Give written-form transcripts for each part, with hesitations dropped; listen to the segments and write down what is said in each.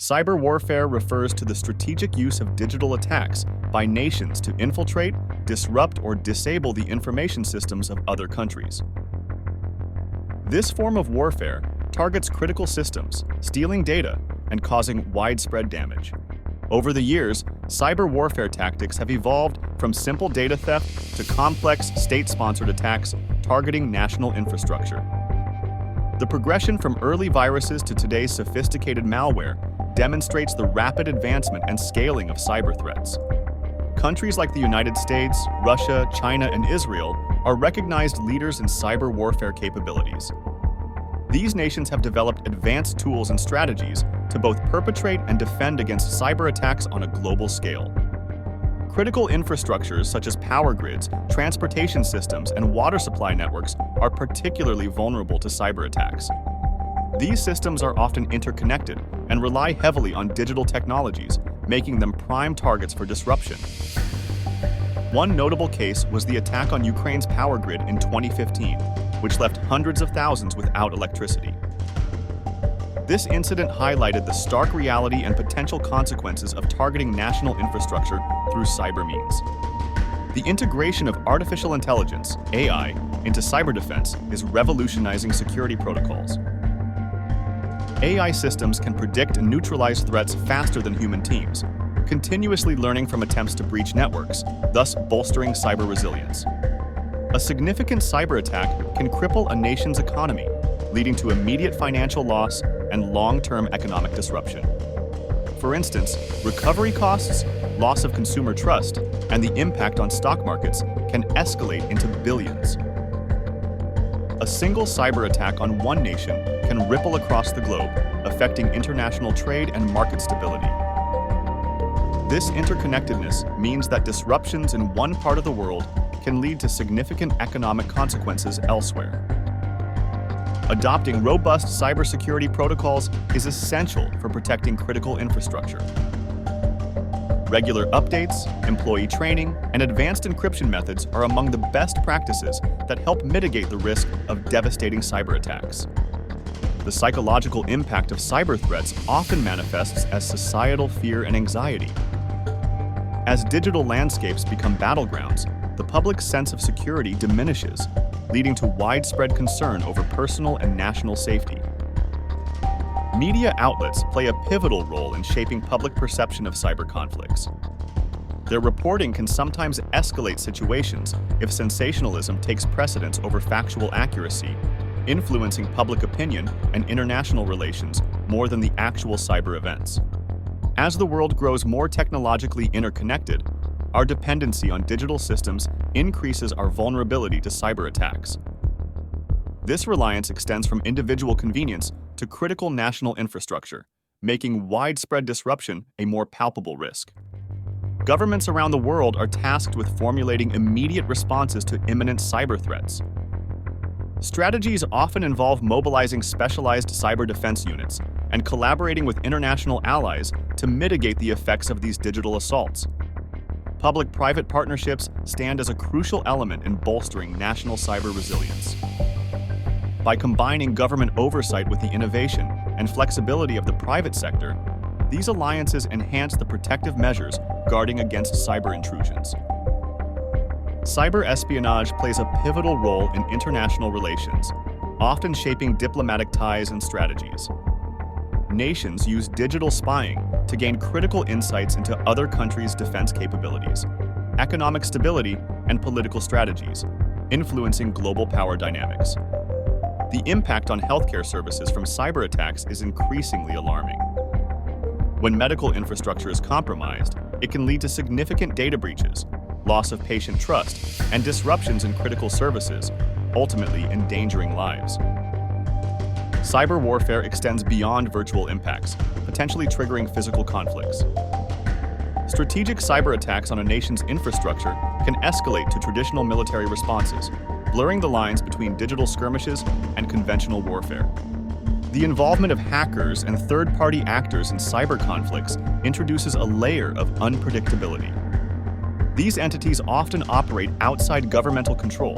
Cyber warfare refers to the strategic use of digital attacks by nations to infiltrate, disrupt, or disable the information systems of other countries. This form of warfare targets critical systems, stealing data, and causing widespread damage. Over the years, cyber warfare tactics have evolved from simple data theft to complex state-sponsored attacks targeting national infrastructure. The progression from early viruses to today's sophisticated malware demonstrates the rapid advancement and scaling of cyber threats. Countries like the United States, Russia, China, and Israel are recognized leaders in cyber warfare capabilities. These nations have developed advanced tools and strategies to both perpetrate and defend against cyber attacks on a global scale. Critical infrastructures such as power grids, transportation systems, and water supply networks are particularly vulnerable to cyber attacks. These systems are often interconnected and rely heavily on digital technologies, making them prime targets for disruption. One notable case was the attack on Ukraine's power grid in 2015, which left hundreds of thousands without electricity. This incident highlighted the stark reality and potential consequences of targeting national infrastructure through cyber means. The integration of artificial intelligence, AI, into cyber defense is revolutionizing security protocols. AI systems can predict and neutralize threats faster than human teams, continuously learning from attempts to breach networks, thus bolstering cyber resilience. A significant cyber attack can cripple a nation's economy, leading to immediate financial loss and long-term economic disruption. For instance, recovery costs, loss of consumer trust, and the impact on stock markets can escalate into billions. A single cyber attack on one nation can ripple across the globe, affecting international trade and market stability. This interconnectedness means that disruptions in one part of the world can lead to significant economic consequences elsewhere. Adopting robust cybersecurity protocols is essential for protecting critical infrastructure. Regular updates, employee training, and advanced encryption methods are among the best practices that help mitigate the risk of devastating cyber attacks. The psychological impact of cyber threats often manifests as societal fear and anxiety. As digital landscapes become battlegrounds, the public's sense of security diminishes, leading to widespread concern over personal and national safety. Media outlets play a pivotal role in shaping public perception of cyber conflicts. Their reporting can sometimes escalate situations if sensationalism takes precedence over factual accuracy, influencing public opinion and international relations more than the actual cyber events. As the world grows more technologically interconnected, our dependency on digital systems increases our vulnerability to cyber attacks. This reliance extends from individual convenience to critical national infrastructure, making widespread disruption a more palpable risk. Governments around the world are tasked with formulating immediate responses to imminent cyber threats. Strategies often involve mobilizing specialized cyber defense units and collaborating with international allies to mitigate the effects of these digital assaults. Public-private partnerships stand as a crucial element in bolstering national cyber resilience. By combining government oversight with the innovation and flexibility of the private sector, these alliances enhance the protective measures guarding against cyber intrusions. Cyber espionage plays a pivotal role in international relations, often shaping diplomatic ties and strategies. Nations use digital spying to gain critical insights into other countries' defense capabilities, economic stability, and political strategies, influencing global power dynamics. The impact on healthcare services from cyber attacks is increasingly alarming. When medical infrastructure is compromised, it can lead to significant data breaches, loss of patient trust, and disruptions in critical services, ultimately endangering lives. Cyber warfare extends beyond virtual impacts, potentially triggering physical conflicts. Strategic cyber attacks on a nation's infrastructure can escalate to traditional military responses, blurring the lines between digital skirmishes and conventional warfare. The involvement of hackers and third-party actors in cyber conflicts introduces a layer of unpredictability. These entities often operate outside governmental control,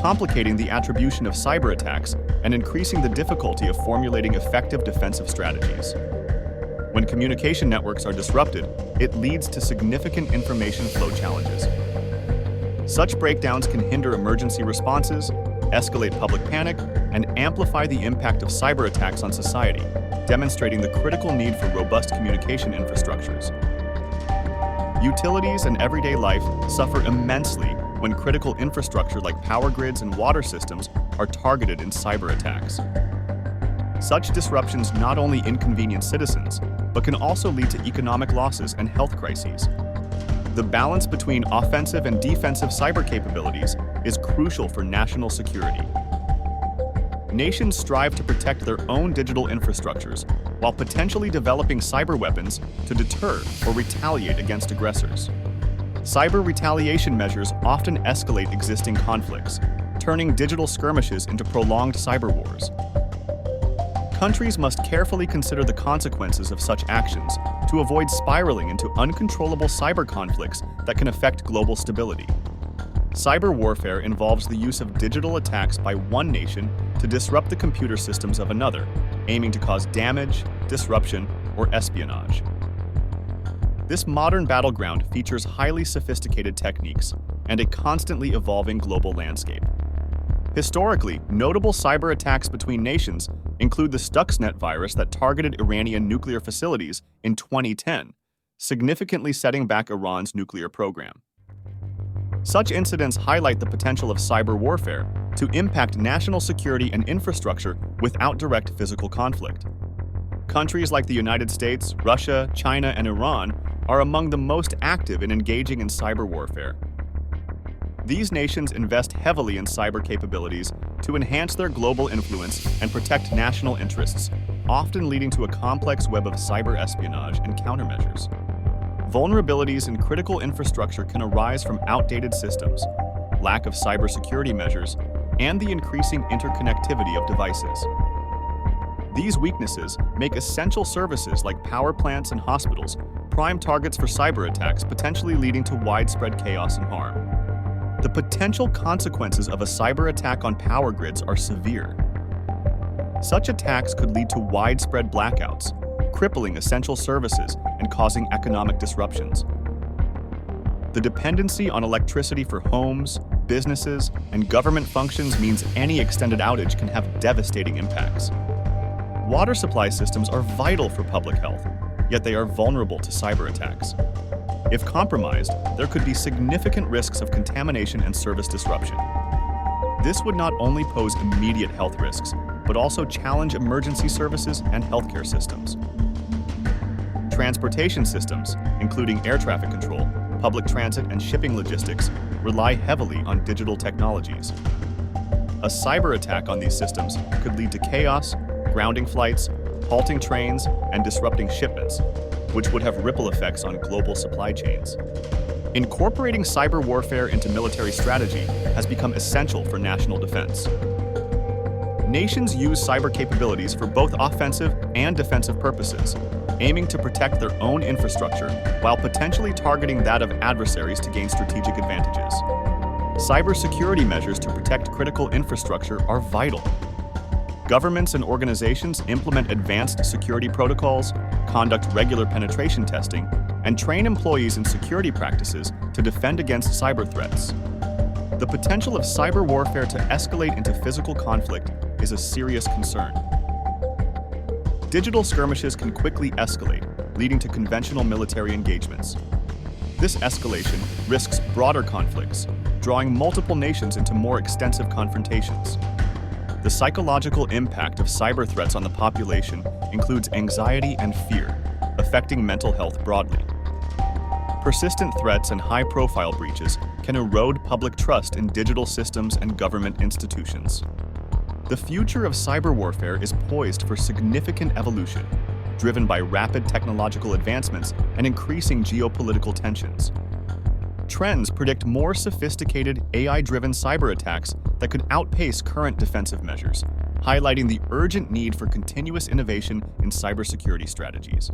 complicating the attribution of cyber attacks and increasing the difficulty of formulating effective defensive strategies. When communication networks are disrupted, it leads to significant information flow challenges. Such breakdowns can hinder emergency responses, escalate public panic, and amplify the impact of cyber attacks on society, demonstrating the critical need for robust communication infrastructures. Utilities and everyday life suffer immensely when critical infrastructure like power grids and water systems are targeted in cyber attacks. Such disruptions not only inconvenience citizens, but can also lead to economic losses and health crises. The balance between offensive and defensive cyber capabilities is crucial for national security. Nations strive to protect their own digital infrastructures while potentially developing cyber weapons to deter or retaliate against aggressors. Cyber retaliation measures often escalate existing conflicts, turning digital skirmishes into prolonged cyber wars. Countries must carefully consider the consequences of such actions to avoid spiraling into uncontrollable cyber conflicts that can affect global stability. Cyber warfare involves the use of digital attacks by one nation to disrupt the computer systems of another, aiming to cause damage, disruption, or espionage. This modern battleground features highly sophisticated techniques and a constantly evolving global landscape. Historically, notable cyber attacks between nations include the Stuxnet virus that targeted Iranian nuclear facilities in 2010, significantly setting back Iran's nuclear program. Such incidents highlight the potential of cyber warfare to impact national security and infrastructure without direct physical conflict. Countries like the United States, Russia, China, and Iran are among the most active in engaging in cyber warfare. These nations invest heavily in cyber capabilities to enhance their global influence and protect national interests, often leading to a complex web of cyber espionage and countermeasures. Vulnerabilities in critical infrastructure can arise from outdated systems, lack of cybersecurity measures, and the increasing interconnectivity of devices. These weaknesses make essential services like power plants and hospitals prime targets for cyber attacks, potentially leading to widespread chaos and harm. The potential consequences of a cyber attack on power grids are severe. Such attacks could lead to widespread blackouts, crippling essential services and causing economic disruptions. The dependency on electricity for homes, businesses, and government functions means any extended outage can have devastating impacts. Water supply systems are vital for public health, yet they are vulnerable to cyber attacks. If compromised, there could be significant risks of contamination and service disruption. This would not only pose immediate health risks, but also challenge emergency services and healthcare systems. Transportation systems, including air traffic control, public transit, and shipping logistics, rely heavily on digital technologies. A cyber attack on these systems could lead to chaos, grounding flights, halting trains, and disrupting shipments, which would have ripple effects on global supply chains. Incorporating cyber warfare into military strategy has become essential for national defense. Nations use cyber capabilities for both offensive and defensive purposes, aiming to protect their own infrastructure while potentially targeting that of adversaries to gain strategic advantages. Cybersecurity measures to protect critical infrastructure are vital. Governments and organizations implement advanced security protocols, conduct regular penetration testing, and train employees in security practices to defend against cyber threats. The potential of cyber warfare to escalate into physical conflict is a serious concern. Digital skirmishes can quickly escalate, leading to conventional military engagements. This escalation risks broader conflicts, drawing multiple nations into more extensive confrontations. The psychological impact of cyber threats on the population includes anxiety and fear, affecting mental health broadly. Persistent threats and high-profile breaches can erode public trust in digital systems and government institutions. The future of cyber warfare is poised for significant evolution, driven by rapid technological advancements and increasing geopolitical tensions. Trends predict more sophisticated AI-driven cyber attacks that could outpace current defensive measures, highlighting the urgent need for continuous innovation in cybersecurity strategies.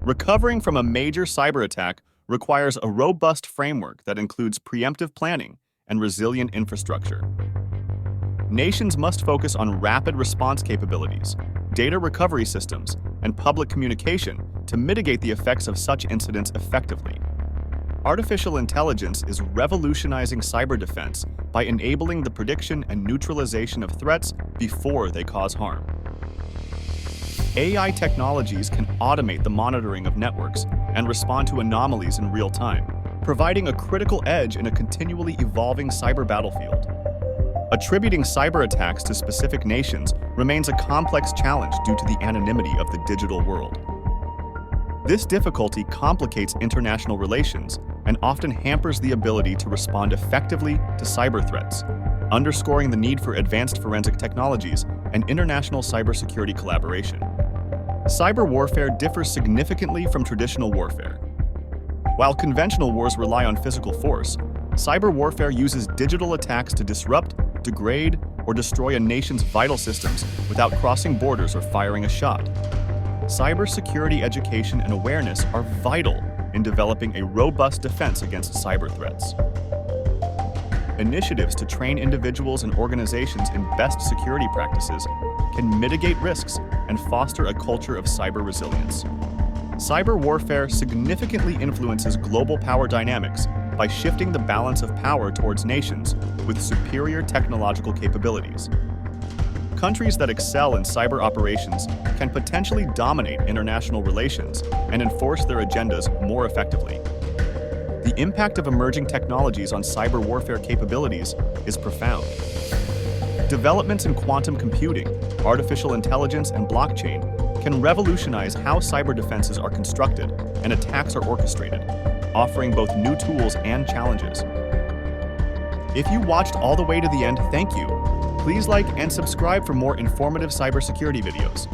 Recovering from a major cyber attack requires a robust framework that includes preemptive planning and resilient infrastructure. nations must focus on rapid response capabilities, data recovery systems, and public communication to mitigate the effects of such incidents effectively. Artificial intelligence is revolutionizing cyber defense by enabling the prediction and neutralization of threats before they cause harm. AI technologies can automate the monitoring of networks and respond to anomalies in real time, providing a critical edge in a continually evolving cyber battlefield. Attributing cyber attacks to specific nations remains a complex challenge due to the anonymity of the digital world. This difficulty complicates international relations and often hampers the ability to respond effectively to cyber threats, underscoring the need for advanced forensic technologies and international cybersecurity collaboration. Cyber warfare differs significantly from traditional warfare. While conventional wars rely on physical force, cyber warfare uses digital attacks to disrupt, degrade, or destroy a nation's vital systems without crossing borders or firing a shot. Cybersecurity education and awareness are vital in developing a robust defense against cyber threats. Initiatives to train individuals and organizations in best security practices can mitigate risks and foster a culture of cyber resilience. Cyber warfare significantly influences global power dynamics by shifting the balance of power towards nations with superior technological capabilities. Countries that excel in cyber operations can potentially dominate international relations and enforce their agendas more effectively. The impact of emerging technologies on cyber warfare capabilities is profound. Developments in quantum computing, artificial intelligence, and blockchain can revolutionize how cyber defenses are constructed and attacks are orchestrated, offering both new tools and challenges. If you watched all the way to the end, thank you. Please like and subscribe for more informative cybersecurity videos.